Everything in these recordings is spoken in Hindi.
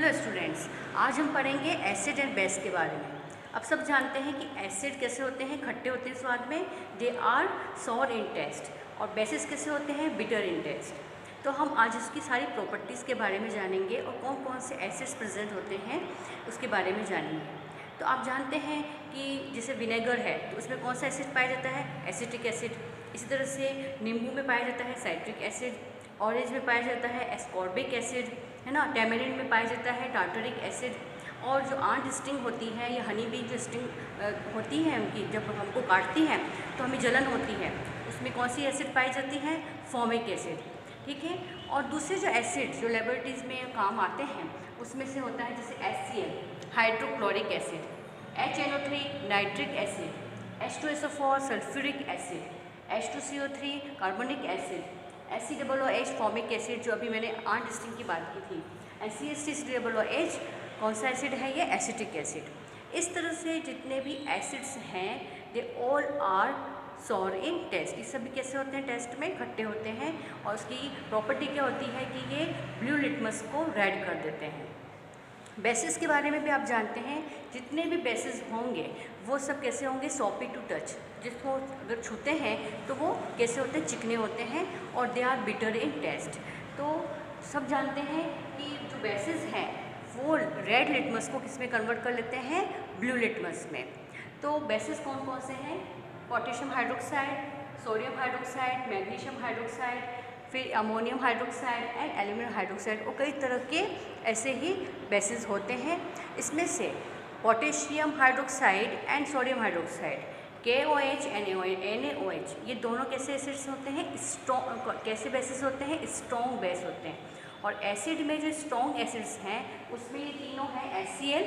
हेलो स्टूडेंट्स, आज हम पढ़ेंगे एसिड एंड बेस के बारे में। अब सब जानते हैं कि एसिड कैसे होते हैं, खट्टे होते हैं स्वाद में, they are sour in taste, और बेसिस कैसे होते हैं, बिटर इन टेस्ट। तो हम आज इसकी सारी प्रॉपर्टीज़ के बारे में जानेंगे और कौन कौन से एसिड्स प्रेजेंट होते हैं उसके बारे में जानेंगे। तो आप जानते हैं कि जैसे विनेगर है तो उसमें कौन सा एसिड पाया जाता है, एसिटिक एसिड। इसी तरह से नींबू में पाया जाता है साइट्रिक एसिड, ऑरेंज में पाया जाता है एस्कॉर्बिक एसिड, है ना। टैमरिंड में पाया जाता है टार्टरिक एसिड। और जो आंट स्टिंग होती है या हनी बी जो स्टिंग होती है उनकी, जब हमको काटती हैं तो हमें जलन होती है, उसमें कौन सी एसिड पाई जाती है, फॉर्मिक एसिड। ठीक है। और दूसरे जो एसिड जो लेबोरेटरीज में काम आते हैं उसमें से होता है जैसे HCl hydrochloric acid, HNO3 nitric acid, H2SO4 sulphuric acid, H2CO3 carbonic acid, HCOOH formic acid जो अभी मैंने आंट स्टिंग की बात की थी, CH3COOH कौन सा एसिड है, ये एसिटिक एसिड। इस तरह से जितने भी एसिड्स हैं they all are sour in taste. ये सभी कैसे होते हैं, टेस्ट में खट्टे होते हैं। और उसकी प्रॉपर्टी क्या होती है कि ये ब्लू लिटमस को रेड कर देते हैं। बेसिस के बारे में भी आप जानते हैं, जितने भी बेसिस होंगे वो सब कैसे होंगे, सॉपी टू टच, जिसको अगर छूते हैं तो वो कैसे होते हैं, चिकने होते हैं, और they are bitter in taste. तो सब जानते हैं कि जो बेसिस हैं वो रेड लिटमस को किस में कन्वर्ट कर लेते हैं, ब्लू लिटमस में। तो बेसिस कौन कौन से हैं, potassium hydroxide, sodium hydroxide, magnesium hydroxide, फिर ammonium hydroxide and aluminium hydroxide, और कई तरह के ऐसे ही बेसिस होते हैं। इसमें से potassium hydroxide and sodium hydroxide KOH NaOH ये दोनों कैसे एसिड्स होते हैं, स्ट्रॉन्ग कैसे बेसिस होते हैं, स्ट्रॉन्ग बेस होते हैं। और एसिड में जो स्ट्रॉन्ग एसिड्स हैं उसमें ये तीनों हैं HCl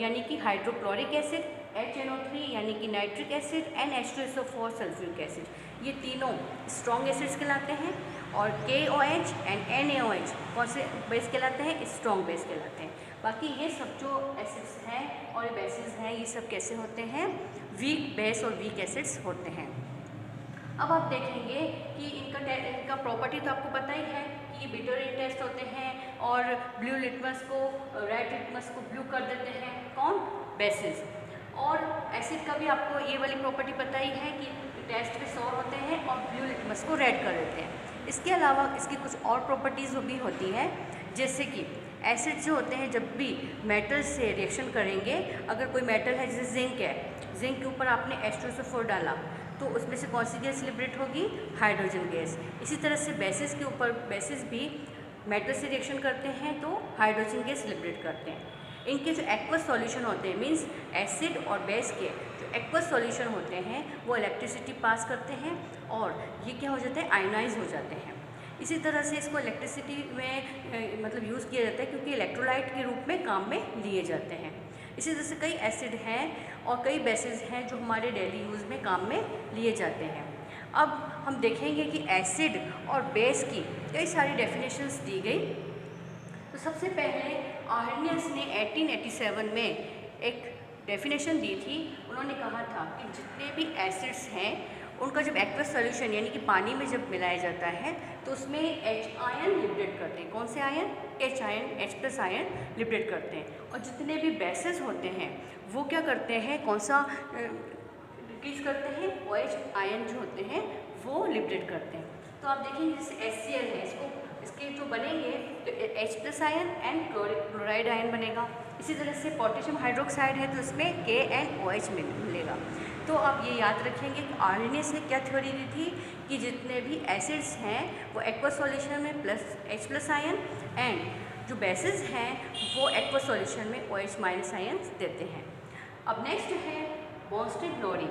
यानी कि हाइड्रोक्लोरिक एसिड, HNO3 यानी कि nitric acid and H2SO4 sulphuric acid, ये तीनों स्ट्रॉन्ग एसिड्स कहलाते हैं। और KOH एंड NaOH कौन से बेस कहलाते हैं, स्ट्रॉन्ग बेस कहलाते हैं। बाकी ये सब जो एसिड्स हैं और बेसिस हैं ये सब कैसे होते हैं, वीक बेस और वीक एसिड्स होते हैं। अब आप देखेंगे कि इनका प्रॉपर्टी तो आपको पता ही है कि ये बिटर इन टेस्ट होते हैं और ब्लू लिटमस को रेड लिटमस को ब्लू कर देते हैं, कौन, बेसिस। और एसिड का भी आपको ये वाली प्रॉपर्टी पता ही है कि टेस्ट में सॉर होते हैं और ब्लू लिटमस को रेड कर देते हैं। इसके अलावा इसकी कुछ और प्रॉपर्टीज़ भी होती है, जैसे कि एसिड जो होते हैं जब भी मेटल से रिएक्शन करेंगे, अगर कोई मेटल है जैसे जिंक है, जिंक के ऊपर आपने H2SO4 डाला तो उसमें से कौन सी गैस लिबरेट होगी, हाइड्रोजन गैस। इसी तरह से बेसिस के ऊपर, बेसिस भी मेटल से रिएक्शन करते हैं तो हाइड्रोजन गैस लिबरेट करते हैं। इनके जो एक्वस सॉल्यूशन होते हैं, मींस एसिड और बेस के जो एक्वस सॉल्यूशन होते हैं वो इलेक्ट्रिसिटी पास करते हैं और ये क्या हो जाते हैं, आयोनाइज हो जाते हैं। इसी तरह से इसको इलेक्ट्रिसिटी में मतलब यूज़ किया जाता है क्योंकि इलेक्ट्रोलाइट के रूप में काम में लिए जाते हैं। इसी तरह से कई एसिड हैं और कई बेसिस हैं जो हमारे डेली यूज़ में काम में लिए जाते हैं। अब हम देखेंगे कि एसिड और बेस की कई सारी डेफिनेशंस दी गई। तो सबसे पहले आर्नियस ने 1887 में एक डेफिनेशन दी थी। उन्होंने कहा था कि जितने भी एसिड्स हैं उनका जब एक्वस सॉल्यूशन यानी कि पानी में जब मिलाया जाता है तो उसमें H आयन लिबरेट करते हैं। कौन से ion, H ion, H+ ion liberate करते हैं। और जितने भी बेसिस होते हैं वो क्या करते हैं, कौन सा डिक्रीज करते हैं, OH आयन जो होते हैं वो लिबरेट करते हैं। तो आप देखेंगे जैसे HCl है, इसके जो बनेंगे तो H+ ion and chloride ion बनेगा। इसी तरह से पोटेशियम हाइड्रोक्साइड है तो उसमें KNOH मिलेगा। तो आप ये याद रखेंगे कि आर्नियस ने क्या थ्योरी दी थी कि जितने भी एसिड्स हैं वो एक्वस सॉल्यूशन में H+ आयन एंड जो बेसिस हैं वो एक्वस सॉल्यूशन में OH- आयन देते हैं। अब नेक्स्ट है बॉन्स्टेड-लोरी।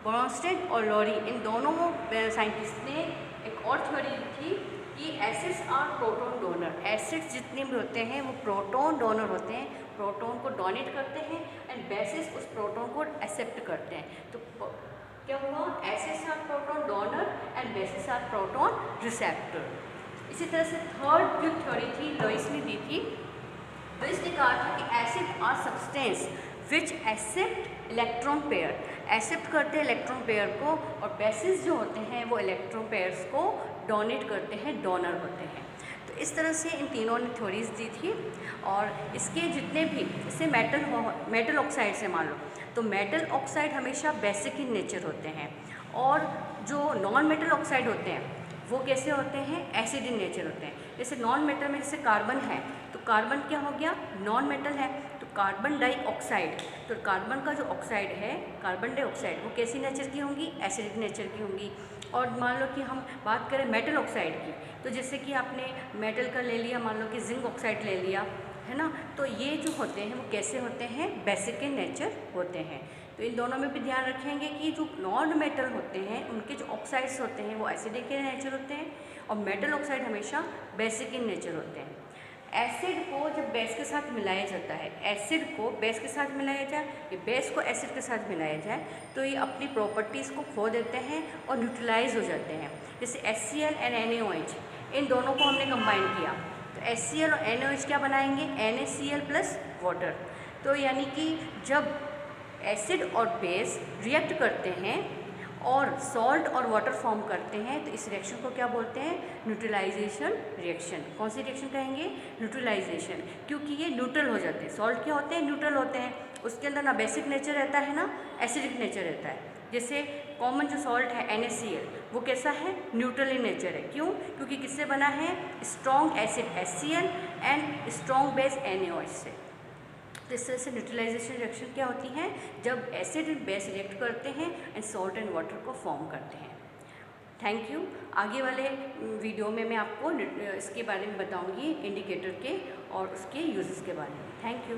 बॉन्स्टेड और लोरी इन दोनों साइंटिस्ट ने एक और थ्योरी दी थी कि acids are proton donor. Acids जितने भी होते हैं वो प्रोटॉन डोनर होते हैं, प्रोटॉन को डोनेट करते हैं एंड बेसिस उस प्रोटॉन को एक्सेप्ट करते हैं। तो क्या हुआ, acids are proton donor and bases are proton receptor. इसी तरह से थर्ड जो थ्योरी थी लुईस ने दी थी, लुईस ने कहा था कि acid are substance which accept electron pair, accept करते हैं इलेक्ट्रॉन पेयर को, और बेसिस जो होते हैं वो इलेक्ट्रॉन पेयर्स को डोनेट करते हैं, डोनर होते हैं। तो इस तरह से इन तीनों ने थ्योरीज दी थी। और इसके जितने भी जैसे मेटल ऑक्साइड से मान लो, तो मेटल ऑक्साइड हमेशा बेसिक इन नेचर होते हैं, और जो नॉन मेटल ऑक्साइड होते हैं वो कैसे होते हैं, एसिड इन नेचर होते हैं। जैसे नॉन मेटल में जैसे कार्बन है, तो कार्बन क्या हो गया, नॉन मेटल है, तो कार्बन डाइऑक्साइड, तो कार्बन का जो ऑक्साइड है कार्बन डाइऑक्साइड, वो कैसी नेचर की होंगी, एसिडिक नेचर की होंगी। और मान लो कि हम बात करें मेटल ऑक्साइड की, तो जैसे कि आपने मेटल का ले लिया, मान लो कि जिंक ऑक्साइड ले लिया, है ना, तो ये जो होते हैं वो कैसे होते हैं, बेसिक इन नेचर होते हैं। तो इन दोनों में भी ध्यान रखेंगे कि जो नॉन मेटल होते हैं उनके जो ऑक्साइड्स होते हैं वो एसिडिक इन नेचर होते हैं, और मेटल ऑक्साइड हमेशा बेसिक इन नेचर होते हैं। एसिड को जब बेस के साथ मिलाया जाता है, एसिड को बेस के साथ मिलाया जाए, या बेस को एसिड के साथ मिलाया जाए, तो ये अपनी प्रॉपर्टीज़ को खो देते हैं और न्यूट्रलाइज हो जाते हैं। जैसे HCl एंड NaOH, इन दोनों को हमने कंबाइन किया, तो HCl और NaOH क्या बनाएंगे, NaCl प्लस वाटर। तो यानी कि जब एसिड और बेस रिएक्ट करते हैं और सॉल्ट और वाटर फॉर्म करते हैं, तो इस रिएक्शन को क्या बोलते हैं, न्यूट्रलाइजेशन रिएक्शन। कौन सी रिएक्शन कहेंगे, न्यूट्रलाइजेशन, क्योंकि ये न्यूट्रल हो जाते हैं। सॉल्ट क्या होते हैं, न्यूट्रल होते हैं, उसके अंदर ना बेसिक नेचर रहता है ना एसिडिक नेचर रहता है। जैसे कॉमन जो सॉल्ट है NaCl, वो कैसा है, न्यूट्रल इन नेचर है। क्यों, क्योंकि किससे बना है, strong acid HCl and strong base NaOH से। तो इस तरह से न्यूट्रलाइजेशन रिएक्शन क्या होती है, जब एसिड एंड बेस रिएक्ट करते हैं एंड सॉल्ट एंड वाटर को फॉर्म करते हैं। Thank you. आगे वाले वीडियो में मैं आपको इसके बारे में बताऊंगी, इंडिकेटर के और उसके यूजेस के बारे में। Thank you.